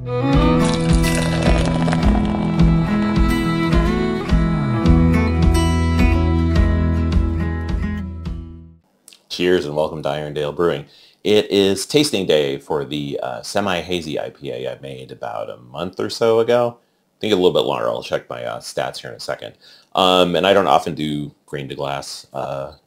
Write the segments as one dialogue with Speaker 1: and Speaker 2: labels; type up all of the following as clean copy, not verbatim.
Speaker 1: Cheers and welcome to Irondale Brewing. It is tasting day for the Semi-Hazy IPA I made about a month or so ago. I think a little bit longer. I'll check my stats here in a second. And I don't often do grain to glass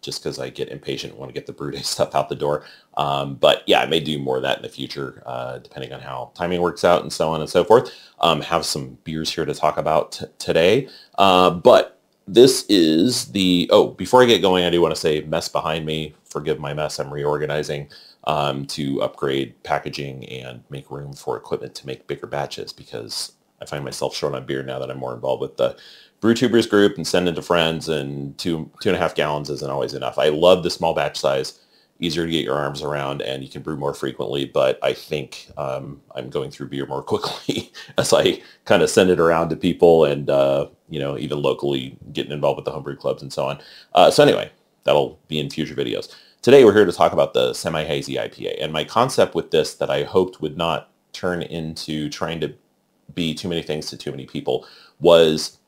Speaker 1: just because I get impatient and want to get the brew day stuff out the door. But yeah, I may do more of that in the future depending on how timing works out and so on and so forth. Have some beers here to talk about today. But this is the, before I get going, I do want to say mess behind me. Forgive my mess. I'm reorganizing to upgrade packaging and make room for equipment to make bigger batches because I find myself short on beer now that I'm more involved with the BrewTubers group and sending to friends, and 2.5 gallons isn't always enough. I love the small batch size, easier to get your arms around, and you can brew more frequently, but I think I'm going through beer more quickly as I kind of send it around to people and, even locally getting involved with the homebrew clubs and so on. So anyway, that'll be in future videos. Today we're here to talk about the Semi-Hazy IPA, and my concept with this that I hoped would not turn into trying to be too many things to too many people was,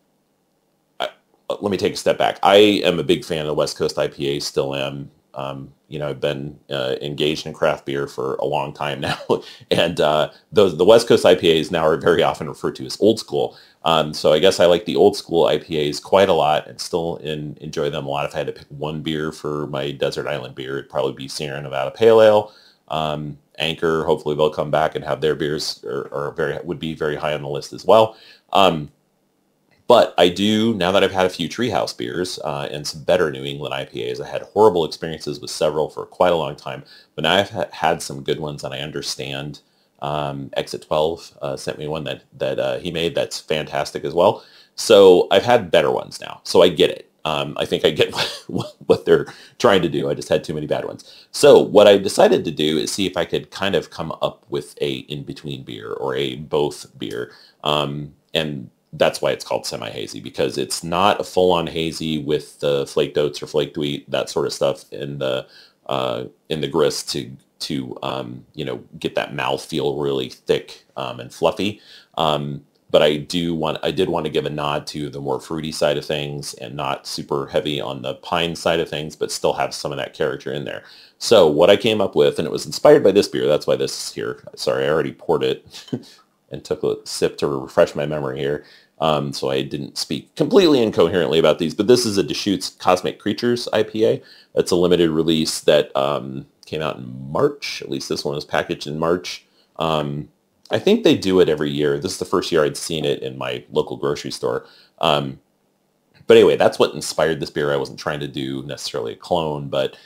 Speaker 1: let me take a step back. I am a big fan of the West Coast IPA, still am. I've been engaged in craft beer for a long time now, and the West Coast IPAs now are very often referred to as old school. So I guess I like the old school IPAs quite a lot and still enjoy them a lot. If I had to pick one beer for my desert island beer, it'd probably be Sierra Nevada Pale Ale. Anchor, hopefully they'll come back and have their beers would be very high on the list as well. But I do, now that I've had a few Treehouse beers and some better New England IPAs, I had horrible experiences with several for quite a long time, but now I've had some good ones, and I understand Exit 12 sent me one that he made that's fantastic as well. So I've had better ones now, so I get it. I think I get what they're trying to do. I just had too many bad ones. So what I decided to do is see if I could kind of come up with a in-between beer or a both beer. And that's why it's called Semi-Hazy, because it's not a full-on hazy with the flaked oats or flaked wheat, that sort of stuff in the grist to get that mouthfeel really thick and fluffy. But I did want to give a nod to the more fruity side of things and not super heavy on the pine side of things, but still have some of that character in there. So what I came up with, and it was inspired by this beer, that's why this is here. Sorry, I already poured it and took a sip to refresh my memory here. So I didn't speak completely incoherently about these, but this is a Deschutes Cosmic Creatures IPA. It's a limited release that came out in March. At least this one was packaged in March. I think they do it every year. This is the first year I'd seen it in my local grocery store. But anyway, that's what inspired this beer. I wasn't trying to do necessarily a clone, but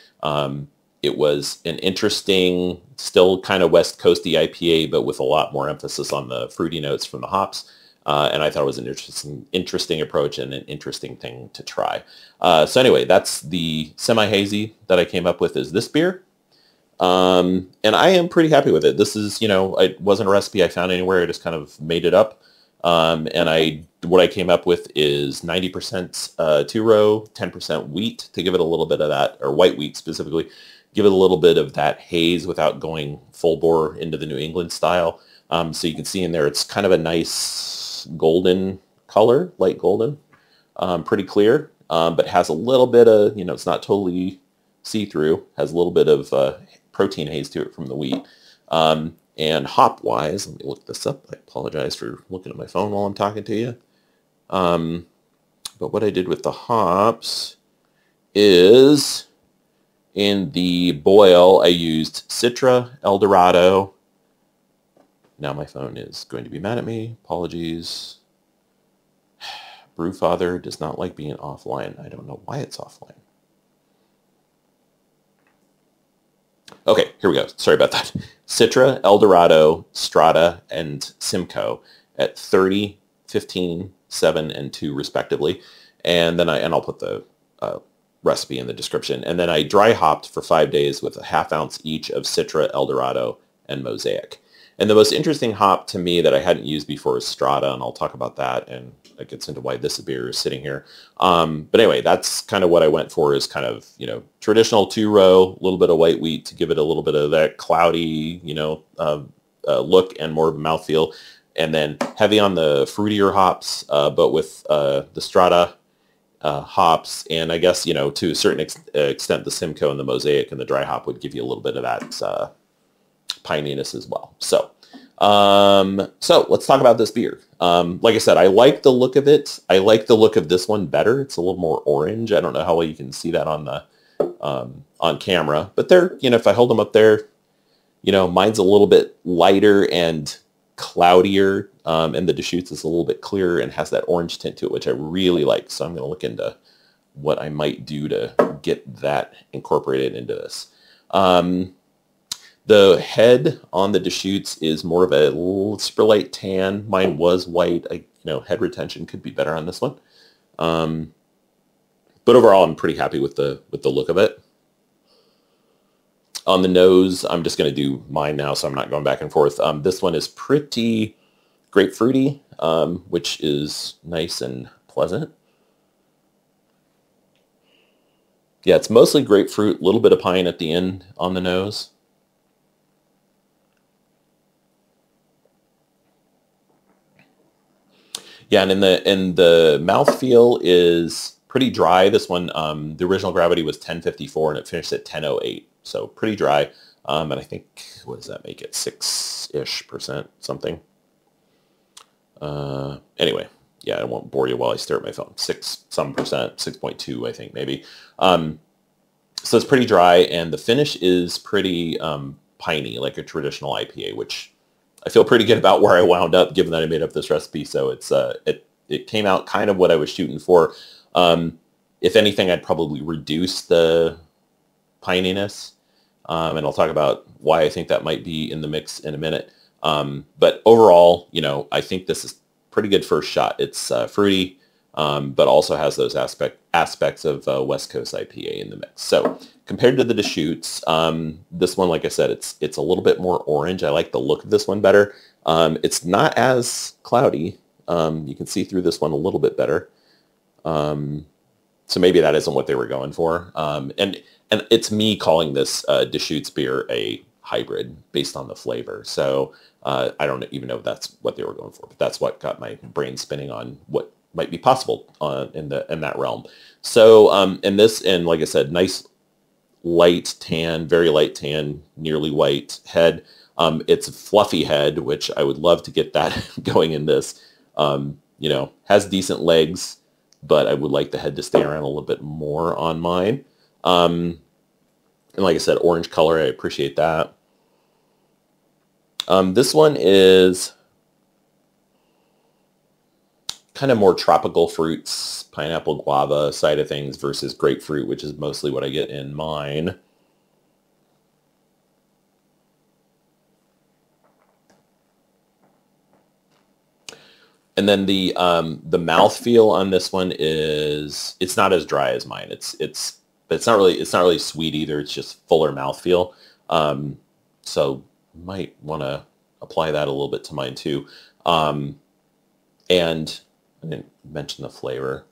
Speaker 1: it was an interesting, still kind of West Coasty IPA, but with a lot more emphasis on the fruity notes from the hops. And I thought it was an interesting approach and an interesting thing to try. So anyway, that's the Semi-Hazy that I came up with, is this beer. And I am pretty happy with it. This is, it wasn't a recipe I found anywhere. I just kind of made it up. And what I came up with is 90% two-row, 10% wheat to give it a little bit of that, or white wheat specifically, give it a little bit of that haze without going full bore into the New England style. So you can see in there, it's kind of a nice golden color, light golden, pretty clear, but has a little bit of, it's not totally see-through, has a little bit of protein haze to it from the wheat. And hop-wise, let me look this up. I apologize for looking at my phone while I'm talking to you. But what I did with the hops is, in the boil, I used Citra, Dorado. Now my phone is going to be mad at me. Apologies. Brewfather does not like being offline. I don't know why it's offline. Okay, here we go. Sorry about that. Citra, Dorado, Strata, and Simcoe at 30, 15, 7, and 2 respectively. And then I'll put the recipe in the description. And then I dry hopped for 5 days with a ½ ounce each of Citra, Dorado, and Mosaic. And the most interesting hop to me that I hadn't used before is Strata, and I'll talk about that, and that gets into why this beer is sitting here. But anyway, that's kind of what I went for, is kind of, traditional two-row, a little bit of white wheat to give it a little bit of that cloudy, look and more of a mouthfeel. And then heavy on the fruitier hops, but with the Strata hops, and I guess, you know, to a certain extent, the Simcoe and the Mosaic and the dry hop would give you a little bit of that pininess as well. So let's talk about this beer. Like I said, I like the look of it. I like the look of this one better. It's a little more orange. I don't know how well you can see that on the on camera, but they're, you know, if I hold them up there, you know, mine's a little bit lighter and cloudier, and the Deschutes is a little bit clearer and has that orange tint to it, which I really like. So I'm going to look into what I might do to get that incorporated into this. The head on the Deschutes is more of a super light tan. Mine was white. You know, head retention could be better on this one. But overall, I'm pretty happy with the look of it. On the nose, I'm just going to do mine now, so I'm not going back and forth. This one is pretty grapefruity, which is nice and pleasant. Yeah, it's mostly grapefruit, a little bit of pine at the end on the nose. Yeah, and in the mouthfeel is pretty dry. This one, the original gravity was 1054 and it finished at 1008. So pretty dry. And I think, what does that make it? 6-ish% something. Anyway, yeah, I won't bore you while I stare at my phone. 6-some percent, 6.2, I think maybe. So it's pretty dry, and the finish is pretty piney, like a traditional IPA, which I feel pretty good about where I wound up, given that I made up this recipe. So it's it came out kind of what I was shooting for. If anything, I'd probably reduce the pininess, and I'll talk about why I think that might be in the mix in a minute. But overall, you know, I think this is pretty good first shot. It's fruity, but also has those aspects of West Coast IPA in the mix. So compared to the Deschutes, this one, like I said, it's a little bit more orange. I like the look of this one better. It's not as cloudy. You can see through this one a little bit better. So maybe that isn't what they were going for. And it's me calling this Deschutes beer a hybrid based on the flavor. So I don't even know if that's what they were going for, but that's what got my brain spinning on what might be possible in that realm. So and like I said, nice light tan, very light tan, nearly white head. It's a fluffy head, which I would love to get that going in this. You know, has decent legs, but I would like the head to stay around a little bit more on mine. And like I said, orange color, I appreciate that. This one is kind of more tropical fruits, pineapple, guava side of things versus grapefruit, which is mostly what I get in mine. And then the mouthfeel on this one is, it's not as dry as mine. But it's not really sweet either. It's just fuller mouthfeel. So might want to apply that a little bit to mine too. And I didn't mention the flavor.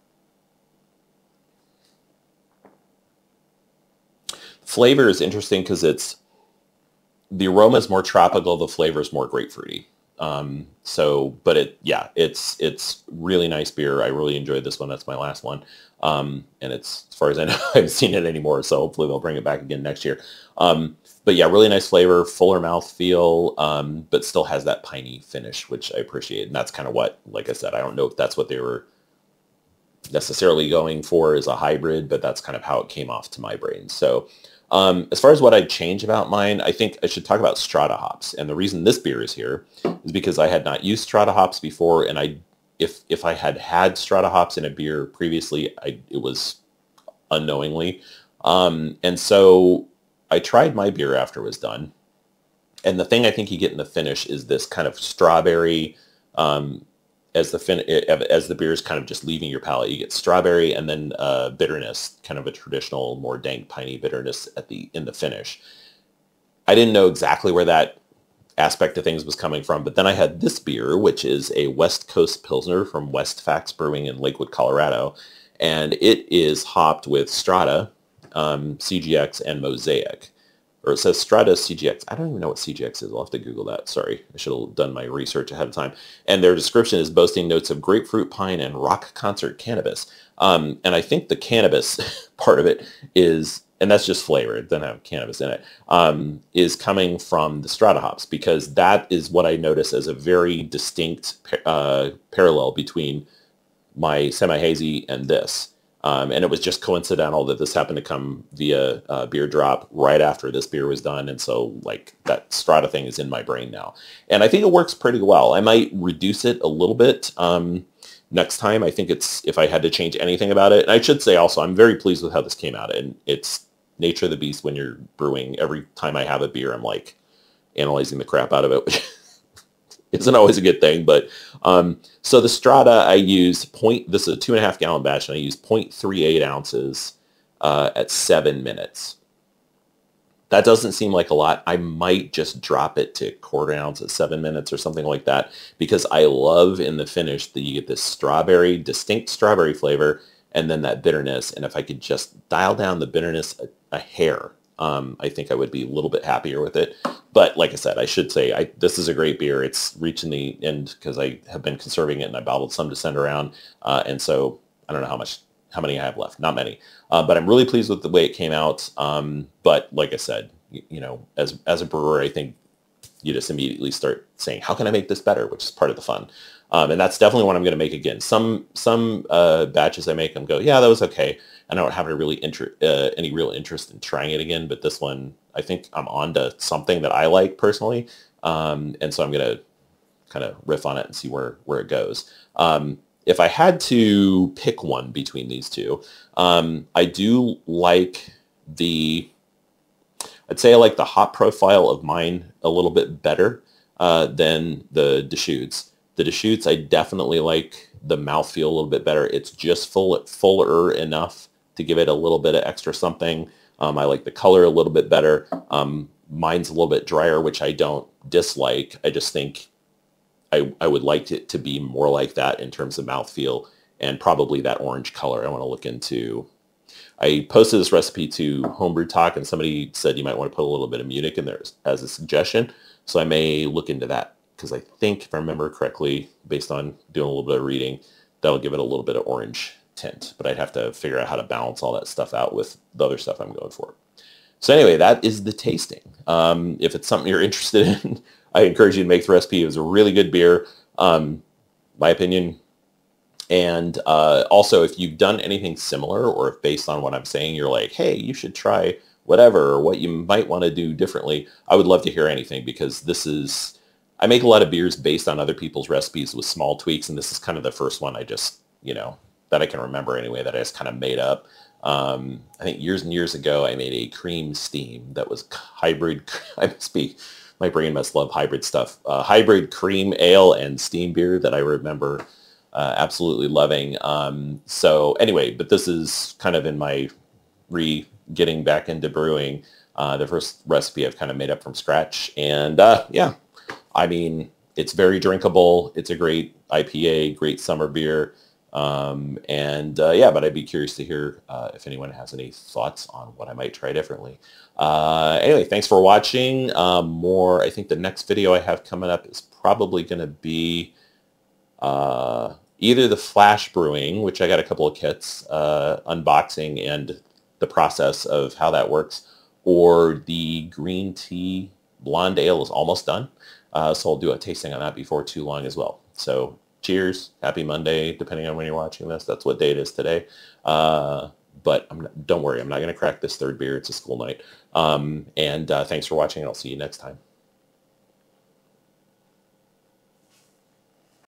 Speaker 1: Flavor is interesting because the aroma is more tropical, the flavor is more grapefruity. But it's really nice beer. I really enjoyed this one. That's my last one. And it's, as far as I know, I haven't seen it anymore, so hopefully they'll bring it back again next year. But yeah, really nice flavor, fuller mouthfeel, but still has that piney finish, which I appreciate. And that's kind of what, like I said, I don't know if that's what they were necessarily going for as a hybrid, but that's kind of how it came off to my brain. So as far as what I'd change about mine, I think I should talk about Strata hops. And the reason this beer is here is because I had not used Strata hops before, and if I had Strata hops in a beer previously, it was unknowingly. And so I tried my beer after it was done. And the thing I think you get in the finish is this kind of strawberry, as the beer is kind of just leaving your palate. You get strawberry and then bitterness, kind of a traditional, more dank, piney bitterness in the finish. I didn't know exactly where that aspect of things was coming from, but then I had this beer, which is a West Coast Pilsner from Westfax Brewing in Lakewood, Colorado, and it is hopped with Strata, CGX, and Mosaic. or it says Strata CGX. I don't even know what CGX is. I'll have to Google that. Sorry, I should have done my research ahead of time. And their description is boasting notes of grapefruit, pine, and rock concert cannabis. And I think the cannabis part of it is, and that's just flavor, it doesn't have cannabis in it, is coming from the Strata hops, because that is what I notice as a very distinct parallel between my Semi-Hazy and this. And it was just coincidental that this happened to come via beer drop right after this beer was done. And so like that Strata thing is in my brain now. And I think it works pretty well. I might reduce it a little bit next time. I think it's, if I had to change anything about it. And I should say also, I'm very pleased with how this came out. And it's nature of the beast when you're brewing. Every time I have a beer, I'm like analyzing the crap out of it, which isn't always a good thing. But so the Strata, I use this is a 2.5 gallon batch, and I use 0.38 ounces at 7 minutes. That doesn't seem like a lot. I might just drop it to 1/4 ounce at 7 minutes or something like that, because I love in the finish that you get this strawberry, distinct strawberry flavor, and then that bitterness. And if I could just dial down the bitterness a hair, I think I would be a little bit happier with it. But like I said, I should say, this is a great beer. It's reaching the end because I have been conserving it, and I bottled some to send around. And so I don't know how many I have left. Not many. But I'm really pleased with the way it came out. But like I said, you know, as a brewer, I think you just immediately start saying, how can I make this better? Which is part of the fun. And that's definitely what I'm going to make again. Some batches I make, go, yeah, that was okay. I don't have any real interest in trying it again. But this one, I think I'm on to something that I like personally. And so I'm going to kind of riff on it and see where it goes. If I had to pick one between these two, I do like I'd say I like the hop profile of mine a little bit better than the Deschutes. The Deschutes, I definitely like the mouthfeel a little bit better. It's just fuller enough to give it a little bit of extra something. I like the color a little bit better. Mine's a little bit drier, which I don't dislike. I just think I would like it to be more like that in terms of mouthfeel, and probably that orange color. I want to look into. I posted this recipe to Homebrew Talk, and somebody said you might want to put a little bit of Munich in there as a suggestion. So I may look into that, because I think, if I remember correctly, based on doing a little bit of reading, that'll give it a little bit of orange tint. But I'd have to figure out how to balance all that stuff out with the other stuff I'm going for. So anyway, that is the tasting. If it's something you're interested in, I encourage you to make the recipe. It was a really good beer, my opinion. And also, if you've done anything similar, or if based on what I'm saying, you're like, hey, you should try whatever, or what you might want to do differently, I would love to hear anything, because I make a lot of beers based on other people's recipes with small tweaks, and this is kind of the first one I just, that I can remember anyway, that I just kind of made up. I think years and years ago, I made a cream steam that was hybrid. My brain must love hybrid stuff. Hybrid cream ale and steam beer that I remember absolutely loving. So anyway, but this is kind of in my getting back into brewing, the first recipe I've kind of made up from scratch. And yeah, I mean, it's very drinkable. It's a great IPA, great summer beer. Yeah, but I'd be curious to hear if anyone has any thoughts on what I might try differently. Anyway, thanks for watching. I think the next video I have coming up is probably going to be either the flash brewing, which I got a couple of kits, unboxing and the process of how that works, or the green tea blonde ale is almost done. So I'll do a tasting on that before too long as well. So cheers, happy Monday, depending on when you're watching this. That's what day it is today. But don't worry, I'm not going to crack this third beer. It's a school night. Thanks for watching, and I'll see you next time.